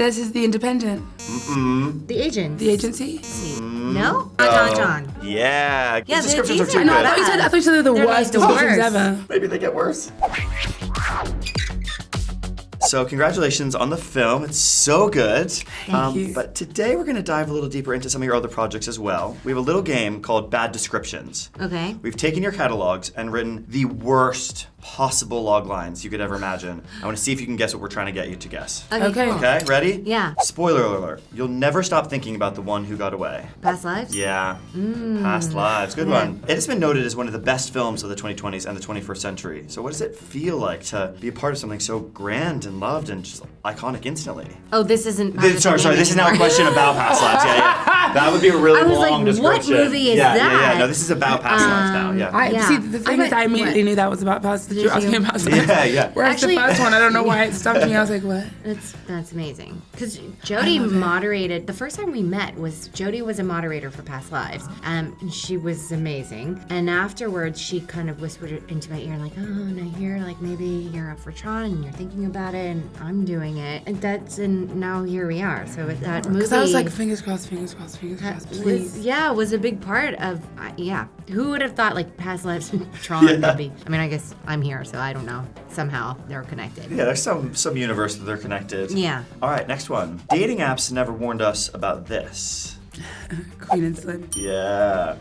This is The Independent. The Agent. The Agency? No? John. Yeah. Yeah, These descriptions are these too are good. not I thought you said they're the They're worst like the descriptions worst. ever. Maybe they get worse. So congratulations on the film. It's so good. Thank you. But today we're going to dive a little deeper into some of your other projects as well. We have a little game called Bad Descriptions. Okay. We've taken your catalogs and written the worst possible log lines you could ever imagine. I want to see if you can guess what we're trying to get you to guess. Okay. Cool. Okay, ready? Yeah. Spoiler alert. You'll never stop thinking about the one who got away. Past lives? Yeah. Past Lives. Good one. It has been noted as one of the best films of the 2020s and the 21st century. So what does it feel like to be a part of something so grand and loved and just iconic instantly? Oh, this isn't. Sorry. This is now a question about Past Lives. Yeah. That would be a really I was long like, what description. movie is Yeah. that? No, this is about Past Lives now. Yeah. See, the thing is, I immediately knew that was about past. You were asking about stuff. Yeah. Whereas Actually- the first one, I don't know why it stopped me. I was like, what? That's amazing. Because Jodie moderated. The first time we met was Jodie was a moderator for Past Lives. And she was amazing. And afterwards, she kind of whispered into my ear, like, oh, and I hear like maybe you're up for Tron and you're thinking about it, and I'm doing it. And now here we are. So with that movie. Because I was like, fingers crossed, please. was a big part of, who would have thought like Past Lives and Tron would be, I mean, I guess I'm here, so I don't know. Somehow they're connected. Yeah, there's some universe that they're connected. Yeah. All right, next one. Dating apps never warned us about this. Queen and Slim. Yeah.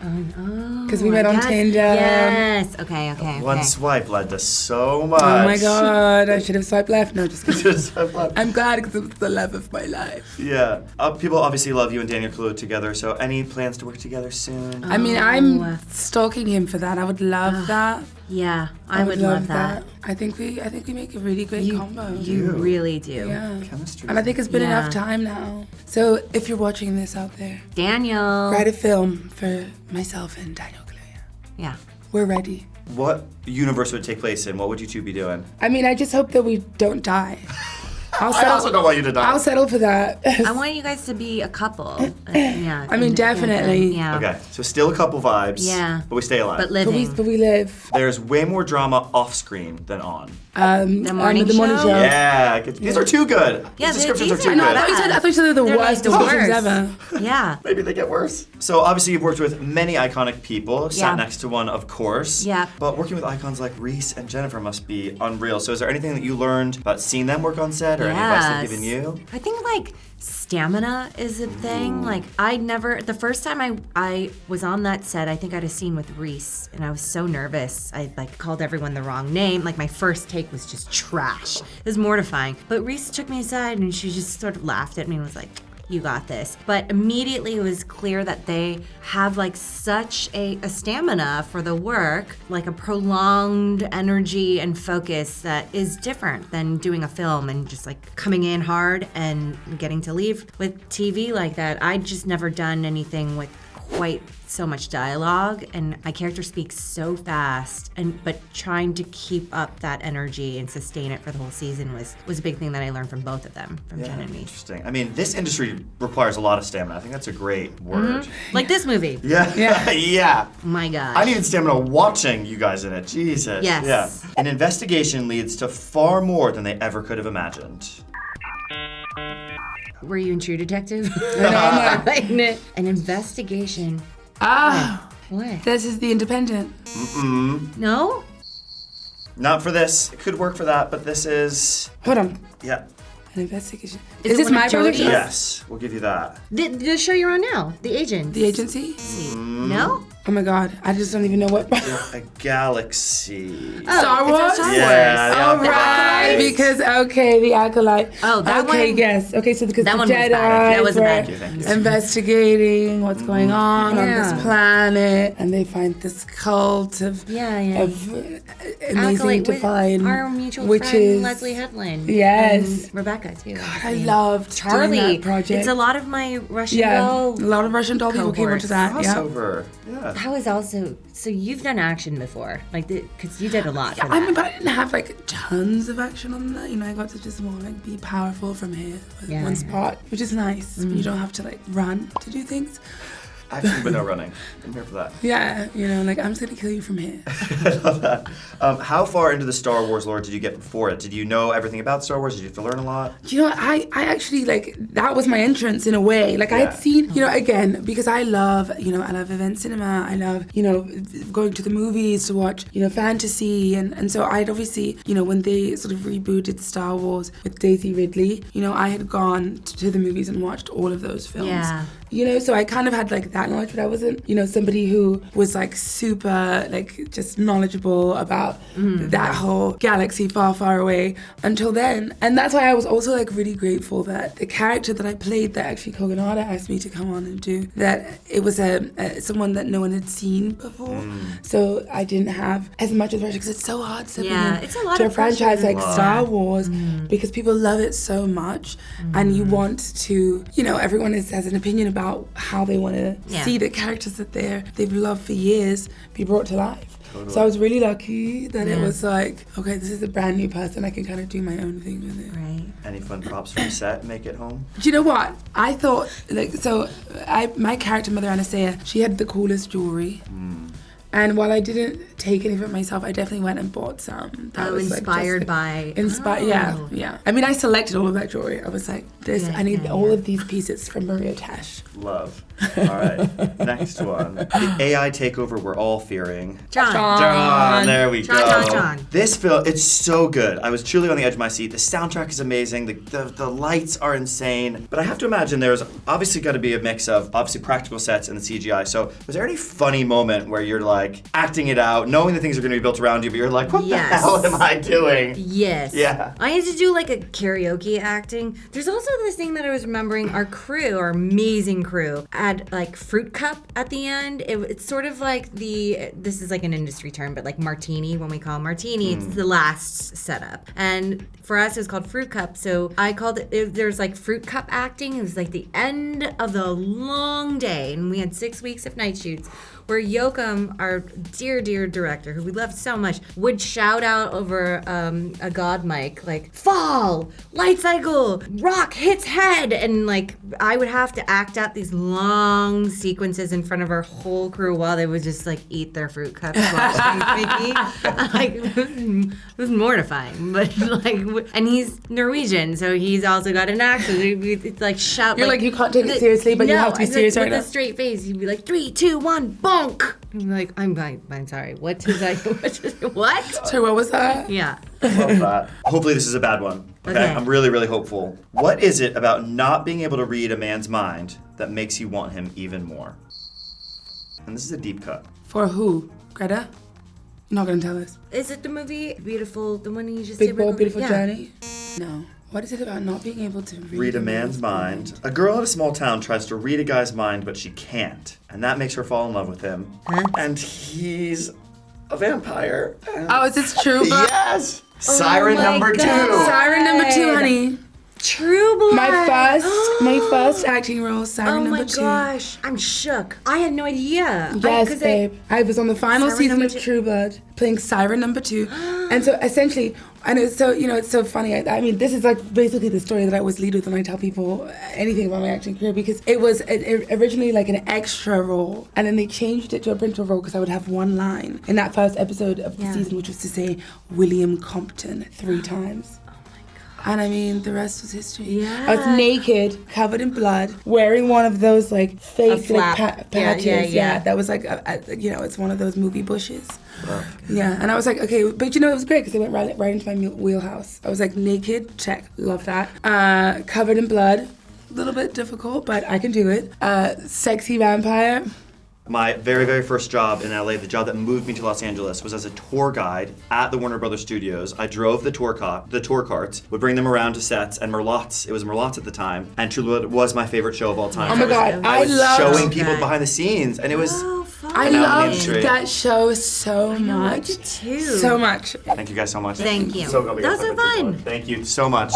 Because we met on Tinder. Yes. Okay. One swipe led to so much. Oh my God, I should have swiped left. No, just kidding. Just have fun. I'm glad because it was the love of my life. Yeah. People obviously love you and Daniel Kaluuya together, so any plans to work together soon? I mean, I'm stalking him for that. I would love that. Yeah, I would love that. I think we make a really great combo. You really do. Yeah. Chemistry. And I think it's been enough time now. So if you're watching this out there, Daniel. write a film for myself and Daniel Kaluuya. Yeah. We're ready. What universe would it take place in? What would you two be doing? I mean, I just hope that we don't die. I also don't want you to die. I'll settle for that. I want you guys to be a couple. Yeah. I mean, definitely. Yeah. Okay, so still a couple vibes. Yeah. But we stay alive. But living. But we live. There's way more drama off screen than on. The morning show? Yeah, these are too good. Yeah, these descriptions are these too are good. not I thought you said they're the They're worst like the descriptions worst. ever. Yeah. Maybe they get worse. So obviously you've worked with many iconic people. Sat Yeah. next to one, of course. Yeah. But working with icons like Reese and Jennifer must be unreal. So is there anything that you learned about seeing them work on set, or any advice they've given you? I think like stamina is a thing. Like the first time I was on that set, I think I had a scene with Reese and I was so nervous. I like called everyone the wrong name. Like my first take was just trash. It was mortifying. But Reese took me aside and she just sort of laughed at me and was like, you got this. But immediately it was clear that they have like such a stamina for the work, like a prolonged energy and focus that is different than doing a film and just like coming in hard and getting to leave. With TV like that, I'd just never done anything with quite so much dialogue, and my character speaks so fast, but trying to keep up that energy and sustain it for the whole season was a big thing that I learned from both of them, from Jen and me. Interesting. I mean, this industry requires a lot of stamina. I think that's a great word. Like this movie. Yeah. Yeah. My God. I needed stamina watching you guys in it. Jesus. Yes. Yeah. An investigation leads to far more than they ever could have imagined. Were you in True Detective? I'm An investigation. What? This is The Independent. No? Not for this. It could work for that, but this is... Hold on. Yeah. An investigation. Is Is it this one my of Jodie's? project? Yes. We'll give you that. The show you're on now, The Agent. The Agency? No? Oh my God, I just don't even know what. A galaxy. Star it's Wars? Star Wars. Yeah. All right, because the Acolyte. Oh, that okay, one- yes. Okay, so because that the one was Jedi bad. That was were bad. Thank you. investigating what's going on Yeah. this planet, and they find this cult of Yeah. of amazing Acolyte to with find our mutual witches. friend Leslie Headland. Yes. And Rebecca too. I loved doing Charlie. that project. It's a lot of my Russian a doll. lot of Russian doll people came cohorts. onto that. Yeah. Crossover. Yeah. That was also, so you've done action before, like, because you did a lot for that. I mean, but I didn't have like tons of action on that. You know, I got to just more like be powerful from here with one spot, which is nice. You don't have to like run to do things. Action but no running. I'm here for that. Yeah, like I'm just gonna kill you from here. I love that. How far into the Star Wars lore did you get before it? Did you know everything about Star Wars? Did you have to learn a lot? I actually, like, that was my entrance in a way. Like, I had seen, again, because I love event cinema. I love, going to the movies to watch, fantasy. And so I'd obviously, when they sort of rebooted Star Wars with Daisy Ridley, I had gone to the movies and watched all of those films. Yeah. So I kind of had like that knowledge, but I wasn't, somebody who was like super, like just knowledgeable about that whole galaxy far, far away until then. And that's why I was also like really grateful that the character that I played that actually Kogonada asked me to come on and do, that it was someone that no one had seen before. So I didn't have as much of pressure because it's so hard to it's a lot to of a franchise pressure. like Star Wars because people love it so much and you want to, everyone has an opinion about how they want to see the characters that they've loved for years be brought to life. Totally. So I was really lucky that it was like, okay, this is a brand new person. I can kind of do my own thing with it. Right. Any fun props from set make it home? Do you know what? I thought, my character, Mother Anastasia, she had the coolest jewelry. And while I didn't take any of it myself, I definitely went and bought some. That was inspired by... Yeah. I mean, I selected all of that jewelry. I was like, I need all of these pieces from Maria Tash. Love. All right. Next one. The AI takeover we're all fearing. John. There we go. John. This film, it's so good. I was truly on the edge of my seat. The soundtrack is amazing. The lights are insane. But I have to imagine there's obviously got to be a mix of obviously practical sets and the CGI. So was there any funny moment where you're like acting it out, knowing that things are going to be built around you, but you're like, what the hell am I doing? Yes. Yeah. I had to do like a karaoke acting. There's also this thing that I was remembering. Our amazing crew, had like fruit cup at the end. It's sort of like this is like an industry term, but like martini, when we call martini, it's the last setup. And for us, it was called fruit cup. So I called it, there's like fruit cup acting. It was like the end of the long day. And we had 6 weeks of night shoots where Yoakum, our dear, dear director, who we loved so much, would shout out over a God mic, like, fall, light cycle, rock hits head. And like, I would have to act out these long sequences in front of our whole crew while they would just like eat their fruit cups watching Mickey. Like, it was mortifying. But like, and he's Norwegian, so he's also got an accent. It's like shout. You're like you can't take it seriously, but you have to be serious right now. With a straight face, he'd be like 3, 2, 1, bonk. I'm like, I'm sorry. What? So what was that? Yeah. Love that. Hopefully this is a bad one. Okay? I'm really, really hopeful. What is it about not being able to read a man's mind that makes you want him even more? And this is a deep cut. For who? Greta? You're not gonna tell us. Is it the movie Beautiful, the one you just Big did? Boy, Beautiful Journey? No. What is it about not being able to read a man's mind? A girl in a small town tries to read a guy's mind, but she can't. And that makes her fall in love with him. Huh? And he's a vampire. Oh, is this true? Yes! Siren number 2. Siren number 2, honey. True Blood. My first acting role, Siren number 2. Oh my gosh, I'm shook. I had no idea. Yes, babe. I was on the final season of True Blood, playing Siren number 2. And so essentially, and it's so, it's so funny. I mean, this is like basically the story that I always lead with when I tell people anything about my acting career, because it was originally like an extra role, and then they changed it to a principal role because I would have one line in that first episode of the season, which was to say William Compton 3 times. And I mean, the rest was history. Yeah. I was naked, covered in blood, wearing one of those like fake like, patches. Yeah, that was like, it's one of those movie bushes. Wow. Yeah, and I was like, okay, but it was great because it went right into my wheelhouse. I was like naked, check, love that. Covered in blood, a little bit difficult, but I can do it. Sexy vampire. My very, very first job in LA, the job that moved me to Los Angeles, was as a tour guide at the Warner Brothers studios. I drove the tour carts, would bring them around to sets, and Merlotte's, it was Merlotte's at the time, and True Blood was my favorite show of all time. Oh my God, I was showing people behind the scenes, and it was... I loved that show so much. I did too. So much. Thank you guys so much. Thank you. So glad we got that was so fun. Thank you so much.